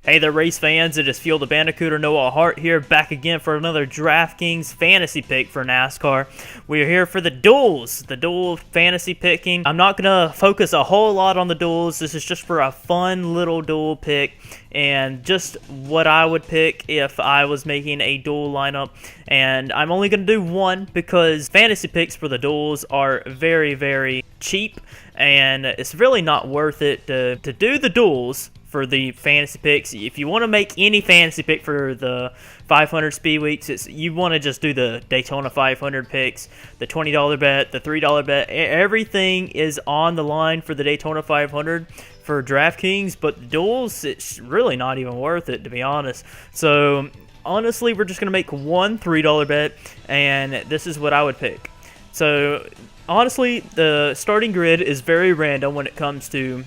Hey there, race fans. It is Fuel the Bandicoot or Noah Hart here, back again for another DraftKings fantasy pick for NASCAR. We are here for the duels, the duel fantasy picking. I'm not going to focus a whole lot on the duels. This is just for a fun little duel pick and just what I would pick if I was making a duel lineup. And I'm only going to do one because fantasy picks for the duels are very, very cheap, and it's really not worth it to do the duels for the fantasy picks. If you want to make any fantasy pick for the 500 speed weeks, you want to just do the Daytona 500 picks, the $20 bet, the $3 bet. Everything is on the line for the Daytona 500 for DraftKings, but the duels, it's really not even worth it, to be honest. So honestly, we're just going to make one $3 bet, and this is what I would pick. So honestly, the starting grid is very random when it comes to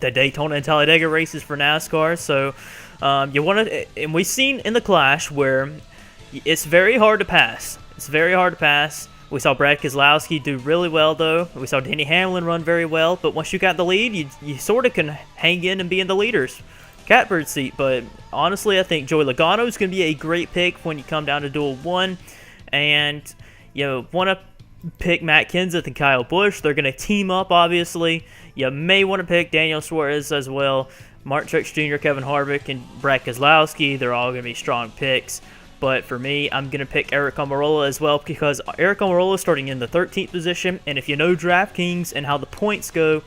the Daytona and Talladega races for NASCAR. So you want to, and we've seen in the Clash where it's very hard to pass. It's very hard to pass. We saw Brad Keselowski do really well, though. We saw Denny Hamlin run very well. But once you got the lead, you sort of can hang in and be in the leader's catbird seat. But honestly, I think Joey Logano is going to be a great pick when you come down to Duel 1. And you want to pick Matt Kenseth and Kyle Busch. They're going to team up, obviously. You may want to pick Daniel Suarez as well. Martin Truex Jr., Kevin Harvick, and Brad Keselowski. They're all going to be strong picks. But for me, I'm going to pick Eric Almirola as well, because Eric Almirola is starting in the 13th position. And if you know DraftKings and how the points go,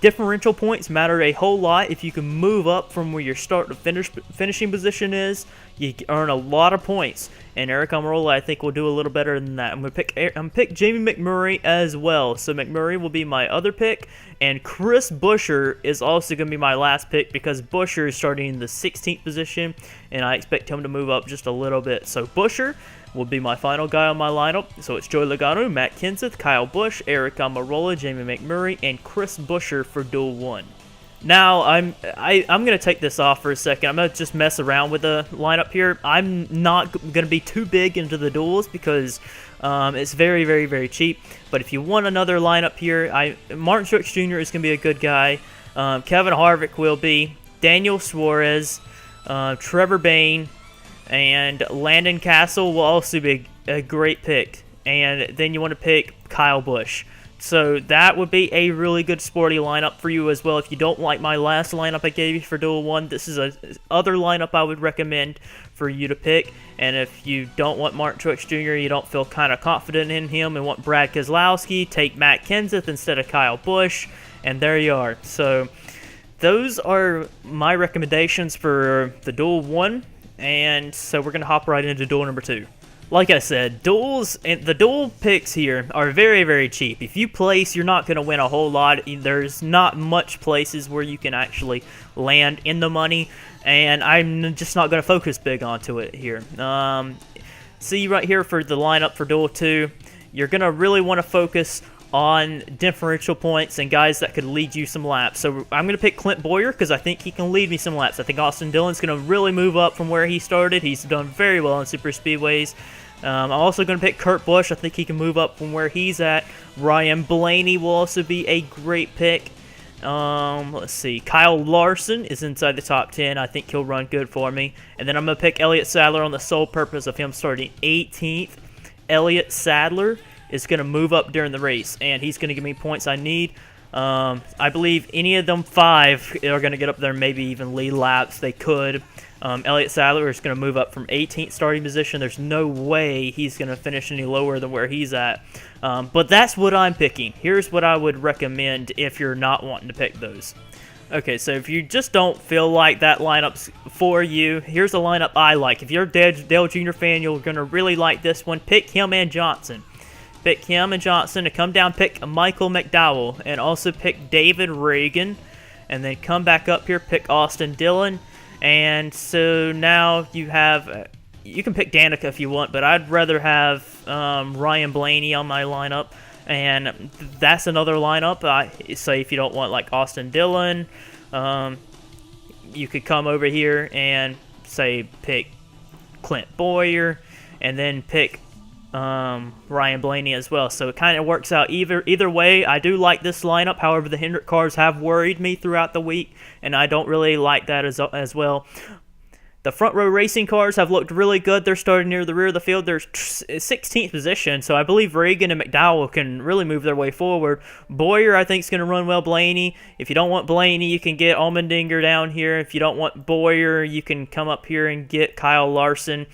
differential points matter a whole lot. If you can move up from where your start to finishing position is, you earn a lot of points. And Eric Almirola, I think, will do a little better than that. I'm going to pick Jamie McMurray as well. So McMurray will be my other pick. And Chris Buescher is also going to be my last pick, because Buescher is starting in the 16th position, and I expect him to move up just a little bit. So Buescher will be my final guy on my lineup. So it's Joey Logano, Matt Kenseth, Kyle Busch, Eric Almirola, Jamie McMurray, and Chris Buescher for Duel 1. Now, I'm going to take this off for a second. I'm going to just mess around with the lineup here. I'm not going to be too big into the duels because it's very, very, very cheap. But if you want another lineup here, Martin Truex Jr. is going to be a good guy. Kevin Harvick will be. Daniel Suarez, Trevor Bayne, and Landon Castle will also be a great pick. And then you want to pick Kyle Busch. So that would be a really good sporty lineup for you as well. If you don't like my last lineup I gave you for Duel 1, this is a other lineup I would recommend for you to pick. And if you don't want Martin Truex Jr., you don't feel kind of confident in him and want Brad Keselowski, take Matt Kenseth instead of Kyle Busch, and there you are. So those are my recommendations for the Duel 1, and so we're going to hop right into Duel number 2. Like I said, duels and the duel picks here are very, very cheap. If you place, you're not going to win a whole lot. There's not much places where you can actually land in the money, and I'm just not going to focus big onto it here. See right here for the lineup for Duel 2, you're going to really want to focus on differential points and guys that could lead you some laps. So I'm going to pick Clint Bowyer because I think he can lead me some laps. I think Austin Dillon's going to really move up from where he started. He's done very well in super speedways. I'm also going to pick Kurt Busch. I think he can move up from where he's at. Ryan Blaney will also be a great pick. Let's see. Kyle Larson is inside the top 10. I think he'll run good for me. And then I'm going to pick Elliott Sadler on the sole purpose of him starting 18th. Elliott Sadler is going to move up during the race, and he's going to give me points I need. I believe any of them 5 are going to get up there, maybe even lead laps. They could. Elliott Sadler is going to move up from 18th starting position. There's no way he's going to finish any lower than where he's at. But that's what I'm picking. Here's what I would recommend if you're not wanting to pick those. Okay, so if you just don't feel like that lineup's for you, here's a lineup I like. If you're a Dale Jr. fan, you're going to really like this one. Pick him and Johnson. Pick him and Johnson to come down, pick Michael McDowell, and also pick David Reagan, and then come back up here, pick Austin Dillon. And so now you have, you can pick Danica if you want, but I'd rather have Ryan Blaney on my lineup, and that's another lineup. Say if you don't want like Austin Dillon, you could come over here and say pick Clint Bowyer, and then pick Ryan Blaney as well. So it kind of works out either way. I do like this lineup. However, the Hendrick cars have worried me throughout the week, and I don't really like that as well. The front row racing cars have looked really good. They're starting near the rear of the field. They're 16th position, so I believe Reagan and McDowell can really move their way forward. Boyer, I think, is going to run well. Blaney, if you don't want Blaney, you can get Allmendinger down here. If you don't want Boyer, you can come up here and get Kyle Larson.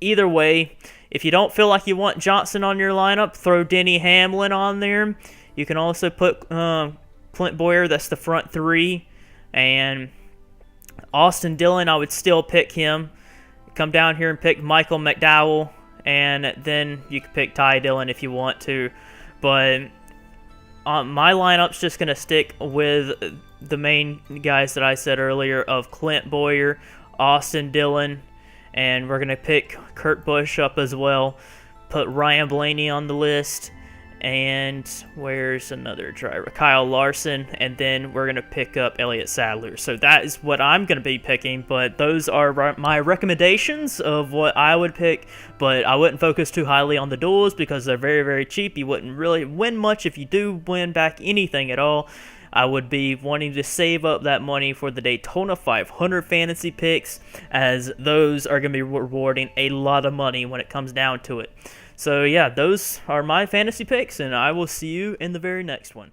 Either way, if you don't feel like you want Johnson on your lineup, throw Denny Hamlin on there. You can also put Clint Boyer, that's the front three, and Austin Dillon, I would still pick him. Come down here and pick Michael McDowell, and then you can pick Ty Dillon if you want to. But my lineup's just going to stick with the main guys that I said earlier of Clint Boyer, Austin Dillon, and we're going to pick Kurt Busch up as well. Put Ryan Blaney on the list. And where's another driver? Kyle Larson, and then we're going to pick up Elliott Sadler. So that is what I'm going to be picking, but those are my recommendations of what I would pick, but I wouldn't focus too highly on the duels because they're very, very cheap. You wouldn't really win much if you do win back anything at all. I would be wanting to save up that money for the Daytona 500 fantasy picks, as those are going to be rewarding a lot of money when it comes down to it. So yeah, those are my fantasy picks, and I will see you in the very next one.